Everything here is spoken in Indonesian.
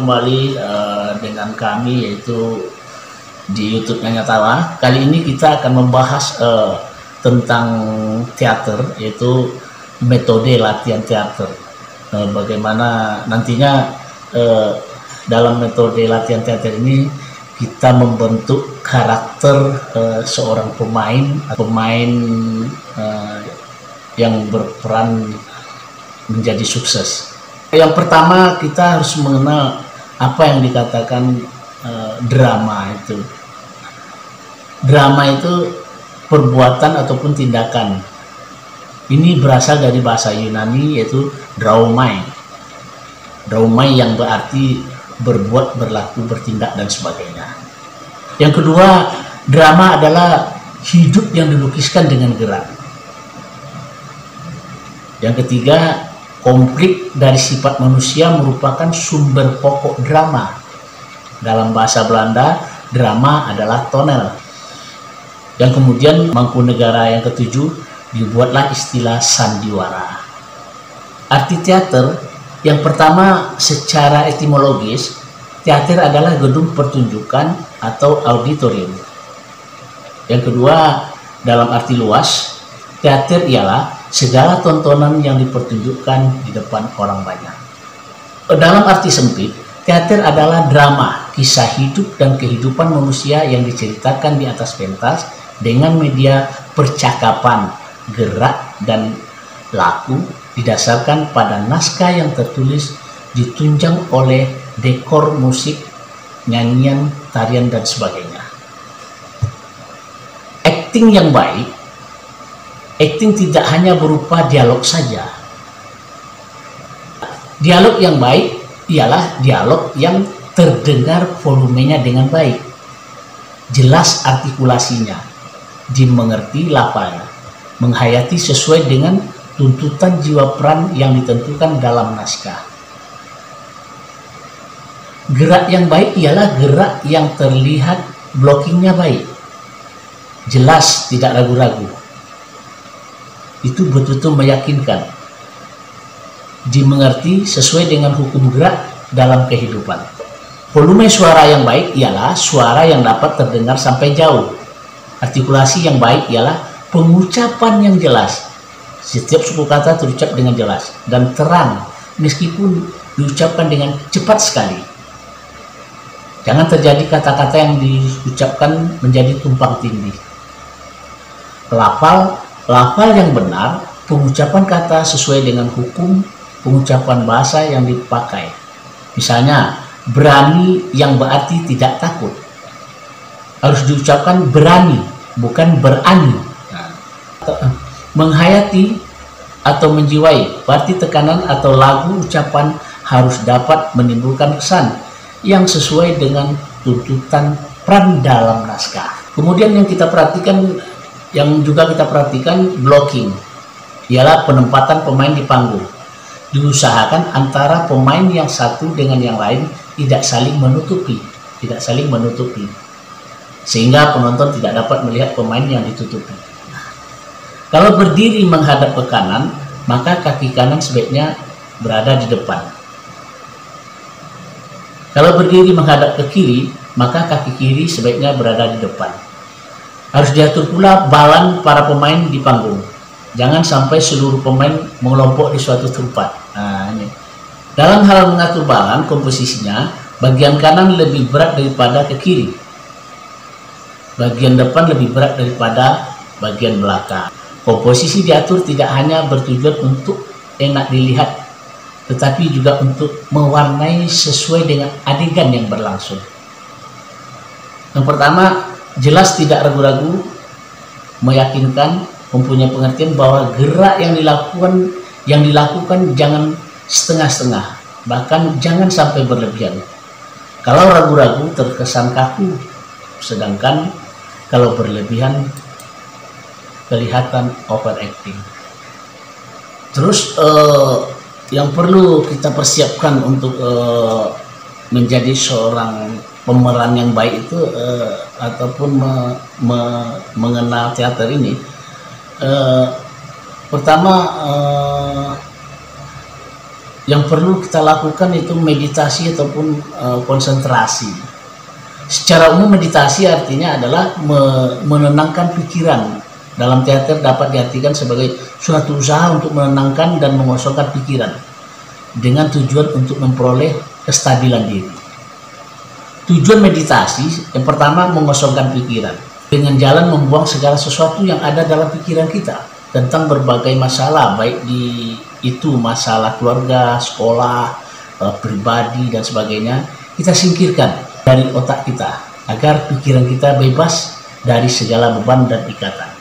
kembali dengan kami yaitu di YouTube Nyonya Tawa. Kali ini kita akan membahas tentang teater, yaitu metode latihan teater. Bagaimana nantinya dalam metode latihan teater ini kita membentuk karakter seorang pemain yang berperan menjadi sukses. Yang pertama, kita harus mengenal apa yang dikatakan drama itu. Drama itu perbuatan ataupun tindakan. Ini berasal dari bahasa Yunani, yaitu draumai. Draumai yang berarti berbuat, berlaku, bertindak, dan sebagainya. Yang kedua, drama adalah hidup yang dilukiskan dengan gerak. Yang ketiga, konflik dari sifat manusia merupakan sumber pokok drama. Dalam bahasa Belanda, drama adalah tonel. Yang kemudian Mangkunegara yang ketujuh, dibuatlah istilah sandiwara. Arti teater, yang pertama secara etimologis, teater adalah gedung pertunjukan atau auditorium. Yang kedua, dalam arti luas, teater ialah segala tontonan yang dipertunjukkan di depan orang banyak. Dalam arti sempit, teater adalah drama, kisah hidup dan kehidupan manusia yang diceritakan di atas pentas dengan media percakapan, gerak, dan laku didasarkan pada naskah yang tertulis, ditunjang oleh dekor musik, nyanyian, tarian, dan sebagainya. Akting yang baik, akting tidak hanya berupa dialog saja. Dialog yang baik ialah dialog yang terdengar volumenya dengan baik, jelas artikulasinya, dimengerti lafalnya, menghayati sesuai dengan tuntutan jiwa peran yang ditentukan dalam naskah. Gerak yang baik ialah gerak yang terlihat blockingnya baik, jelas, tidak ragu-ragu. Itu betul-betul meyakinkan, dimengerti sesuai dengan hukum gerak dalam kehidupan. Volume suara yang baik ialah suara yang dapat terdengar sampai jauh. Artikulasi yang baik ialah pengucapan yang jelas. Setiap suku kata terucap dengan jelas dan terang, meskipun diucapkan dengan cepat sekali. Jangan terjadi kata-kata yang diucapkan menjadi tumpang tindih. Lafal yang benar, pengucapan kata sesuai dengan hukum pengucapan bahasa yang dipakai. Misalnya, berani yang berarti tidak takut, harus diucapkan berani, bukan berani. Menghayati atau menjiwai, berarti tekanan atau lagu ucapan harus dapat menimbulkan kesan yang sesuai dengan tuntutan peran dalam naskah. Kemudian yang juga kita perhatikan blocking, ialah penempatan pemain di panggung. Diusahakan antara pemain yang satu dengan yang lain tidak saling menutupi, sehingga penonton tidak dapat melihat pemain yang ditutupi. Kalau berdiri menghadap ke kanan, maka kaki kanan sebaiknya berada di depan. Kalau berdiri menghadap ke kiri, maka kaki kiri sebaiknya berada di depan. Harus diatur pula balan para pemain di panggung. Jangan sampai seluruh pemain mengelompok di suatu tempat. Ini. Dalam hal mengatur balan komposisinya, bagian kanan lebih berat daripada ke kiri. Bagian depan lebih berat daripada bagian belakang. Komposisi diatur tidak hanya bertujuan untuk enak dilihat, tetapi juga untuk mewarnai sesuai dengan adegan yang berlangsung. Yang pertama, jelas, tidak ragu-ragu, meyakinkan, mempunyai pengertian bahwa gerak yang dilakukan jangan setengah-setengah, bahkan jangan sampai berlebihan. Kalau ragu-ragu terkesan kaku, sedangkan kalau berlebihan kelihatan overacting. Terus yang perlu kita persiapkan untuk menjadi seorang pemeran yang baik itu ataupun mengenal teater ini, pertama yang perlu kita lakukan itu meditasi ataupun konsentrasi. Secara umum meditasi artinya adalah menenangkan pikiran. Dalam teater dapat diartikan sebagai suatu usaha untuk menenangkan dan mengosongkan pikiran dengan tujuan untuk memperoleh kestabilan diri. Tujuan meditasi yang pertama mengosongkan pikiran dengan jalan membuang segala sesuatu yang ada dalam pikiran kita tentang berbagai masalah, baik itu masalah keluarga, sekolah, pribadi dan sebagainya. Kita singkirkan dari otak kita agar pikiran kita bebas dari segala beban dan ikatan.